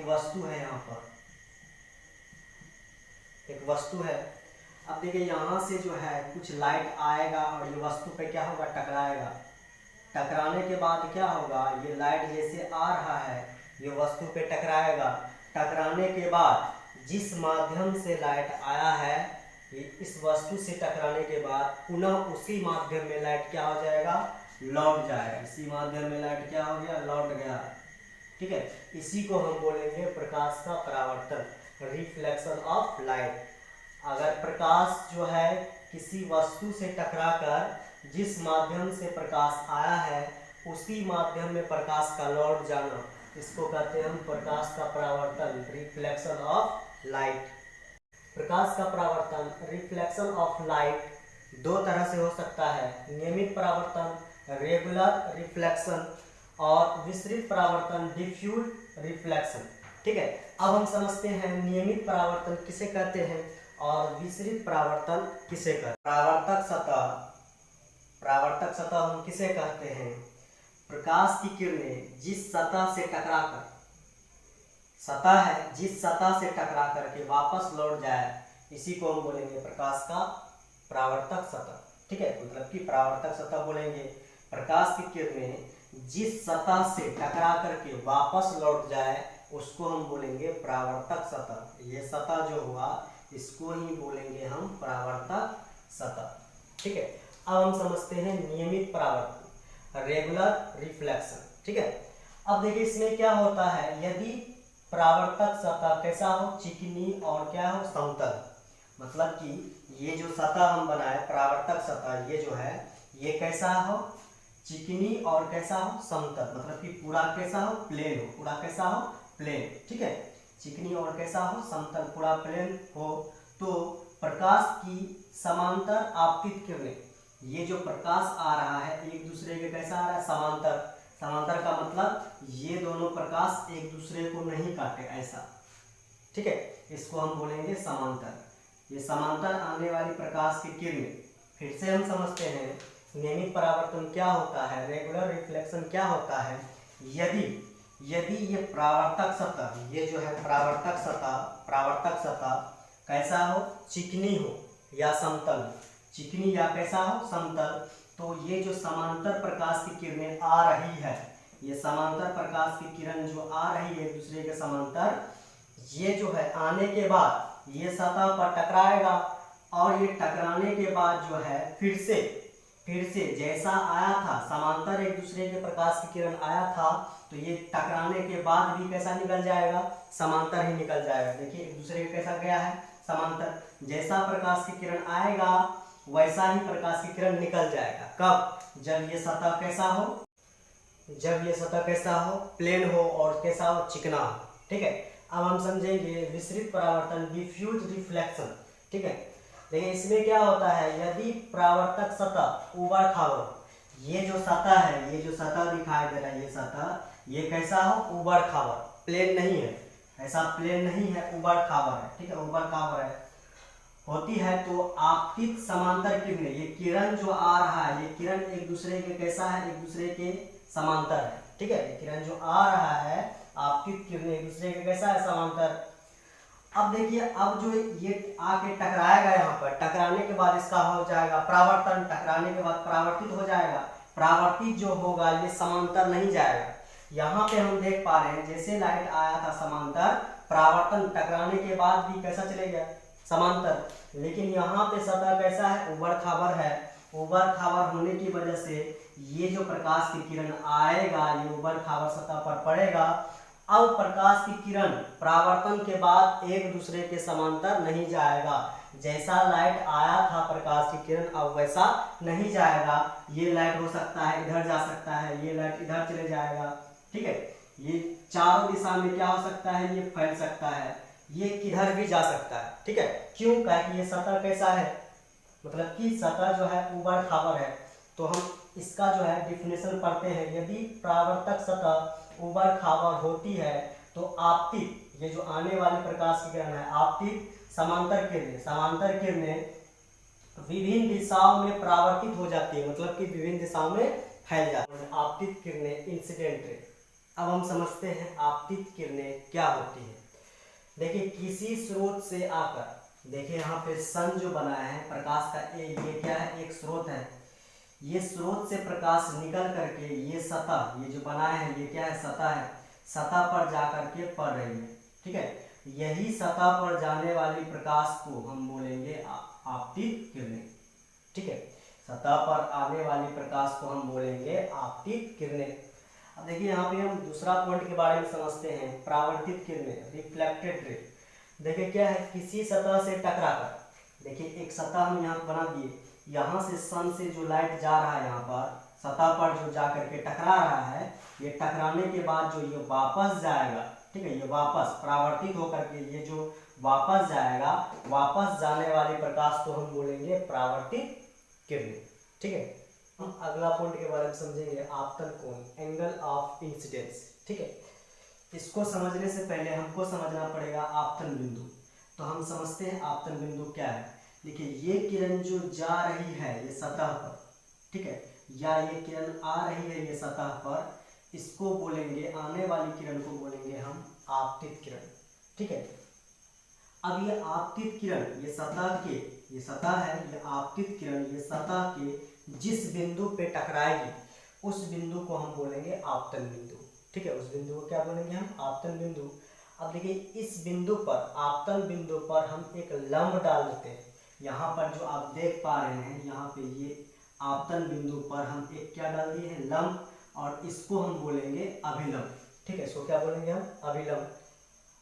एक वस्तु है, यहाँ पर एक वस्तु है। अब देखिए यहाँ से जो है कुछ लाइट आएगा और ये वस्तु पे क्या होगा, टकराएगा। टकराने के बाद क्या होगा, ये लाइट जैसे आ रहा है ये वस्तु पे टकराएगा। टकराने के बाद जिस माध्यम से लाइट आया है, ये इस वस्तु से टकराने के बाद पुनः उसी माध्यम में लाइट क्या हो जाएगा, लौट जाएगा। इसी माध्यम में लाइट क्या हो गया, लौट गया। ठीक है, इसी को हम बोलेंगे प्रकाश का परावर्तन, रिफ्लेक्शन ऑफ लाइट। अगर प्रकाश जो है किसी वस्तु से टकराकर जिस माध्यम से प्रकाश आया है उसी माध्यम में प्रकाश का लौट जाना, इसको कहते हैं हम प्रकाश का परावर्तन, रिफ्लेक्शन ऑफ लाइट। प्रकाश का परावर्तन, रिफ्लेक्शन ऑफ लाइट दो तरह से हो सकता है, नियमित परावर्तन, रेगुलर रिफ्लेक्शन, और विसरित परावर्तन, डिफ्यूज रिफ्लेक्शन। ठीक है, अब हम समझते हैं नियमित परावर्तन किसे कहते हैं और विसरित परावर्तन किसे कहते हैं। प्रावर्तक सतह हम किसे कहते हैं, प्रकाश की किरणें जिस सतह से टकराकर, सतह है जिस सतह से टकरा करके वापस लौट जाए, इसी को हम बोलेंगे प्रकाश का परावर्तक सतह। ठीक है, मतलब कि परावर्तक सतह बोलेंगे प्रकाश की किरणें जिस सतह से टकरा करके वापस लौट जाए उसको हम बोलेंगे परावर्तक सतह। ये सतह जो हुआ इसको ही बोलेंगे हम परावर्तक सतह। ठीक है, अब हम समझते हैं नियमित परावर्तन, रेगुलर रिफ्लेक्शन। ठीक है, अब देखिए इसमें क्या होता है, यदि परावर्तक सतह कैसा हो, चिकनी और क्या हो, समतल। मतलब कि ये जो सतह हम बनाए परावर्तक सतह, ये जो है ये कैसा हो, चिकनी और कैसा हो, समतल। मतलब कि पूरा कैसा हो, प्लेन हो, पूरा कैसा हो, प्लेन। ठीक है, चिकनी और कैसा हो, समतल, पूरा प्लेन हो। तो प्रकाश की समांतर आपतित किरणें, ये जो प्रकाश आ रहा है एक दूसरे के कैसा आ रहा है, समांतर। समांतर का मतलब ये दोनों प्रकाश एक दूसरे को नहीं काटे, ऐसा। ठीक है, इसको हम बोलेंगे समांतर। ये समांतर आने वाली प्रकाश की किरणें, फिर से हम समझते हैं नियमित परावर्तन क्या होता है, रेगुलर रिफ्लेक्शन क्या होता है। यदि ये परावर्तक सतह, ये जो है परावर्तक सतह कैसा हो, चिकनी हो या समतल, चिकनी या कैसा हो, समतल, तो ये जो समांतर प्रकाश की किरणें आ रही है, ये समांतर प्रकाश की किरण जो आ रही है एक दूसरे के समांतर, ये जो है आने के बाद ये सतह पर टकराएगा और ये टकराने के बाद जो है फिर से जैसा आया था, समांतर एक दूसरे के प्रकाश की किरण आया था, तो ये टकराने के बाद भी कैसा निकल जाएगा, समांतर ही निकल जाएगा। देखिए एक दूसरे के कैसा गया है, समांतर। जैसा प्रकाश की किरण आएगा वैसा ही प्रकाश की किरण निकल जाएगा। कब, जब ये सतह कैसा हो, प्लेन हो और कैसा हो, चिकना हो। ठीक है, अब हम समझेंगे विसरित परावर्तन, डिफ्यूज रिफ्लेक्शन। ठीक है, देखिए इसमें क्या होता है, यदि परावर्तक सतह ऊबड़ खाबड़, ये जो सतह है, ये जो सतह दिखाई दे रहा है, ये सतह ये कैसा हो, ऊबड़ खाबड़, प्लेन नहीं है, ऐसा प्लेन नहीं है, ऊबड़ खाबड़ है। ठीक है, ऊबड़ खाबड़ है होती है, तो आपतित समांतर किरणें, ये किरण जो आ रहा है, ये किरण एक दूसरे के कैसा है, एक दूसरे के समांतर है। ठीक है, ये किरण जो आ रहा है, आपतित किरणें एक दूसरे के कैसा है, समांतर। अब देखिए, अब जो ये आके टकराएगा, यहाँ पर टकराने के बाद इसका हो जाएगा परावर्तन, टकराने के बाद परावर्तित हो जाएगा। परावर्तित जो होगा ये समांतर नहीं जाएगा। यहाँ पे हम देख पा रहे हैं जैसे लाइट आया था समांतर, परावर्तन टकराने के बाद भी कैसा चले गया, समांतर। लेकिन यहाँ पे सतह कैसा है, ऊबड़ खाबड़ है। ऊबड़ खाबड़ होने की वजह से ये जो प्रकाश की किरण आएगा ये ऊबड़ खाबड़ सतह पर पड़ेगा। अब प्रकाश की किरण परावर्तन के बाद एक दूसरे के समांतर नहीं जाएगा, जैसा लाइट आया था प्रकाश की किरण अब वैसा नहीं जाएगा। ये लाइट हो सकता है इधर जा सकता है, ये लाइट इधर चले जाएगा। ठीक है, ये चारों दिशा में क्या हो सकता है, ये फैल सकता है, ये किधर भी जा सकता है। ठीक है, क्यों, क्योंकि ये सतह कैसा है, मतलब कि सतह जो है ऊबड़ खाबड़ है। तो हम इसका जो है डिफिनेशन पढ़ते हैं, यदि परावर्तक सतह ऊबड़ खाबड़ होती है तो आपतित, ये जो आने वाली प्रकाश की किरण है, आपतित समांतर किरणें विभिन्न दिशाओं में परावर्तित हो जाती है, मतलब कि विभिन्न दिशाओं में फैल जाती है। आपतित किरणें इंसिडेंट रे, अब हम समझते हैं आपतित किरणें क्या होती है। देखिए किसी स्रोत से आकर, देखिए यहाँ पे सन जो बनाया है प्रकाश का, ये क्या है, एक स्रोत है। ये स्रोत से प्रकाश निकल करके ये सतह, ये जो बनाया है ये क्या है, सतह है। सतह पर जा करके पड़ रही है, ठीक है। यही सतह पर जाने वाली प्रकाश को हम बोलेंगे आपतित किरणें, ठीक है। सतह पर आने वाली प्रकाश को हम बोलेंगे आपतित किरणें। अब देखिए यहाँ पे हम दूसरा पॉइंट के बारे में समझते हैं, परावर्तित किरणें, रिफ्लेक्टेड रे। देखिए क्या है, किसी सतह से टकराकर, देखिए एक सतह हम यहाँ बना दिए, यहाँ से सन से जो लाइट जा रहा है यहाँ पर सतह पर जो जा करके टकरा रहा है, ये टकराने के बाद जो ये वापस जाएगा, ठीक है, ये वापस परावर्तित होकर के ये जो वापस जाएगा, वापस जाने वाली प्रकाश को हम बोलेंगे परावर्तित किरणें, ठीक है। हम अगला पॉइंट के बारे में समझेंगे, आपतन कोण, एंगल ऑफ इंसिडेंस, ठीक है। इसको समझने से पहले हमको समझना पड़ेगा आपतन बिंदु। तो हम समझते हैं आपतन बिंदु क्या है। देखिए ये किरण जो जा रही है ये सतह पर, ठीक है, या ये किरण आ रही है ये सतह पर, इसको बोलेंगे, आने वाली किरण को बोलेंगे हम आपतित किरण, ठीक है। अब ये आपतित किरण, ये सतह के, ये सतह है, ये आपतित किरण ये सतह के जिस बिंदु पे टकराएगी उस बिंदु को हम बोलेंगे आपतन बिंदु, ठीक है। उस बिंदु को क्या बोलेंगे हम, आपतन बिंदु। अब देखिए इस बिंदु पर, आपतन बिंदु पर हम एक लंब डाल देते हैं। यहाँ पर जो आप देख पा रहे हैं, यहाँ पे ये आपतन बिंदु पर हम एक क्या डाल दिए हैं, लंब, और इसको हम बोलेंगे अभिलंब, ठीक है। इसको क्या बोलेंगे हम, अभिलंब।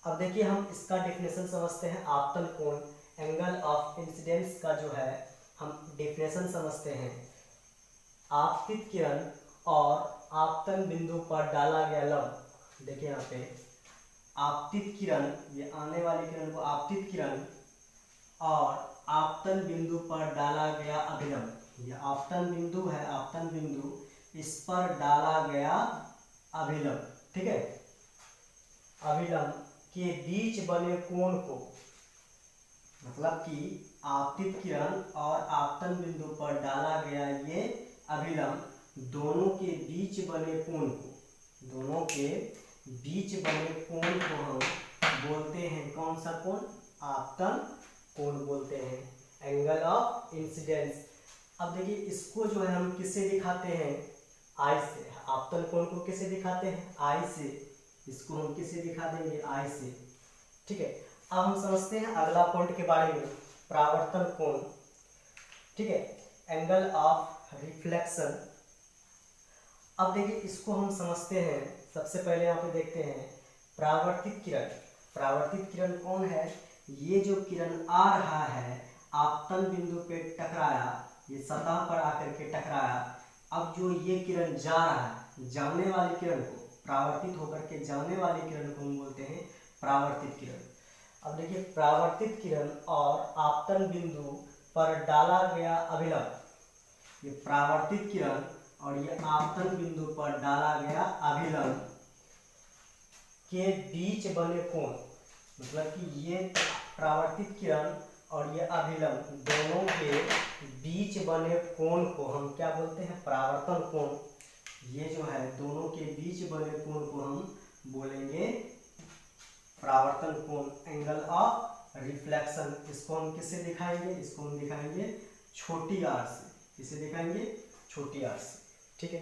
अब देखिए हम इसका डेफिनेशन समझते हैं, आपतन कोण, एंगल ऑफ इंसिडेंस का जो है हम डेफिनेशन समझते हैं। आपतित किरण और आपतन बिंदु पर डाला गया लंब, देखिए यहाँ पे आपतित किरण, ये आने वाली किरण को आपतित किरण, और आपतन बिंदु पर डाला गया अभिलंब, ये आपतन बिंदु है, आपतन बिंदु, इस पर डाला गया अभिलंब, ठीक है। अभिलंब के बीच बने कोण को, मतलब कि आपतित किरण और आपतन बिंदु पर डाला गया ये अभिलंब, दोनों के बीच बने कोण को, दोनों के बीच बने कोण को हम बोलते हैं कौन सा कोण, आपतन कोण बोलते हैं, एंगल ऑफ इंसिडेंस। अब देखिए इसको जो है हम किससे दिखाते हैं, आई से। आपतन कोण को किससे दिखाते हैं, आई से। इसको हम किससे दिखा देंगे, आई से, ठीक है। अब हम समझते हैं अगला पॉइंट के बारे में, परावर्तन कोण, ठीक है, एंगल ऑफ रिफ्लेक्शन। अब देखिए इसको हम समझते हैं, सबसे पहले यहाँ पे देखते हैं परावर्तित किरण। परावर्तित किरण कौन है, ये जो किरण आ रहा है आपतन बिंदु पे टकराया, ये सतह पर आकर के टकराया, अब जो ये किरण जा रहा है, जाने वाली किरण को, परावर्तित होकर के जाने वाली किरण को हम बोलते हैं परावर्तित किरण। अब देखिए परावर्तित किरण और आपतन बिंदु पर डाला गया अभिलंब, ये परावर्तित किरण और ये आपतन बिंदु पर डाला गया अभिलंब के बीच बने कोण, मतलब कि ये परावर्तित किरण और ये अभिलंब दोनों के बीच बने कोण को हम क्या बोलते हैं, परावर्तन कोण। ये जो है दोनों के बीच बने कोण को हम बोलेंगे परावर्तन कोण, एंगल ऑफ रिफ्लेक्शन। इसको हम किससे दिखाएंगे, इसको हम दिखाएंगे छोटी आर से। किसे दिखाएंगे, छोटी आर से, ठीक है।